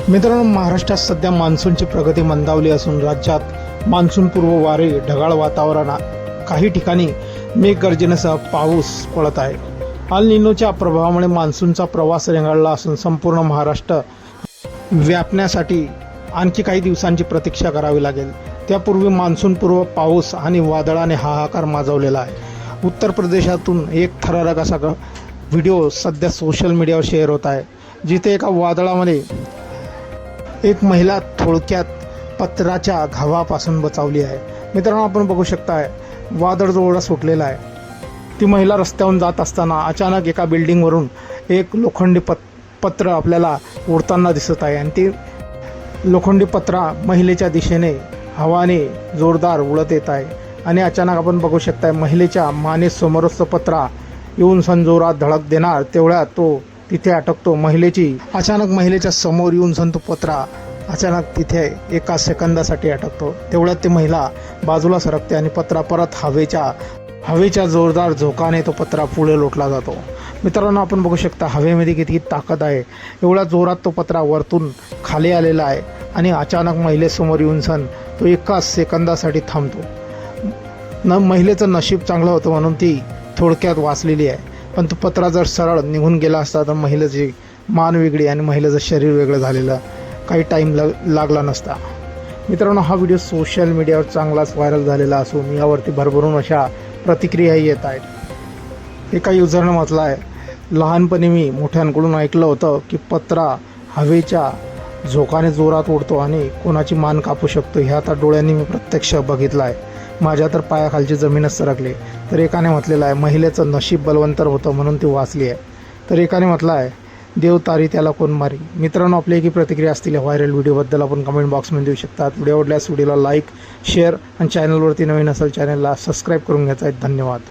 मित्रांनो, महाराष्ट्रात सध्या मान्सूनची प्रगती मंदावली असून राज्यात मान्सूनपूर्व वारे, ढगाळ वातावरण, काही ठिकाणी मेघगर्जनेसह पाऊस पडत आहे. अल निनोच्या प्रभावामुळे मान्सूनचा प्रवास रेंगाळला असून संपूर्ण महाराष्ट्र व्यापण्यासाठी आणखी काही दिवसांची प्रतीक्षा करावी लागेल. त्यापूर्वी मान्सूनपूर्व पाऊस आणि वादळाने हाहाकार माजवलेला आहे. उत्तर प्रदेशातून एक थरारक असा व्हिडिओ सध्या सोशल मीडियावर शेअर होत आहे, जिथे एका वादळामध्ये एक महिला थोडक्यात पत्राच्या घावापासून बचावली आहे. मित्रांनो, आपण बघू शकताय वादळ जोरात सुटलेला आहे. ती महिला रस्त्यावरून जात असताना अचानक एका बिल्डिंगवरून एक लोखंडी पत्र आपल्याला उडताना दिसत आहे आणि ती लोखंडी पत्रा महिलेच्या दिशेने हवाने जोरदार उडत येत आहे आणि अचानक आपण बघू शकताय महिलेच्या मानेसमोरच तो पत्रा येऊन जोरात धडक देणार तेवढ्यात तो तिथे अटकतो. महिलेच्या समोर येऊन तो पत्रा अचानक तिथे एका सेकंदासाठी अटकतो. तेवढ्यात ती महिला बाजूला सरकते आणि पत्रा परत हवेच्या जोरदार झोकाने तो पत्रा पुढे लोटला जातो. मित्रांनो, आपण बघू शकता हवेमध्ये किती ताकद आहे. एवढ्या जोरात तो पत्रा वरतून खाली आलेला आहे आणि अचानक महिलेसमोर येऊन तो एका सेकंदासाठी थांबतो. महिलेचं नशीब चांगलं होतं म्हणून ती थोडक्यात वाचलेली आहे. पण तो पत्रा जर सरळ निघून गेला असता तर महिलेची मान वेगळी आणि महिलेचं शरीर वेगळं झालेलं काही टाईम लागला नसता. मित्रांनो, हा व्हिडिओ सोशल मीडियावर चांगलाच व्हायरल झालेला असून यावरती भरभरून अशा प्रतिक्रियाही येत आहेत. एका युजरनं म्हटलं आहे, लहानपणी मी मोठ्यांकडून ऐकलं होतं की पत्रा हवेच्या झोकाने जोरात उडतो आणि कोणाची मान कापू शकतो. हे आता डोळ्यांनी मी प्रत्यक्ष बघितलं आहे. माझ्या तर पायाखालची जमीनच सरकली. तर एकाने म्हटलेलं आहे, महिलेचं नशीब बलवंतर होतं म्हणून ती वाचली आहे. तर एकाने म्हटलं आहे, देव तारी त्याला कोण मारी. मित्रांनो, आपली एक प्रतिक्रिया असतील व्हायरल व्हिडिओबद्दल आपण कमेंट बॉक्समध्ये देऊ शकतात. व्हिडिओ आवडल्यास व्हिडिओला लाईक, शेअर आणि चॅनलवरती नवीन असेल चॅनलला सबस्क्राईब करून घ्यायचा आहे. धन्यवाद.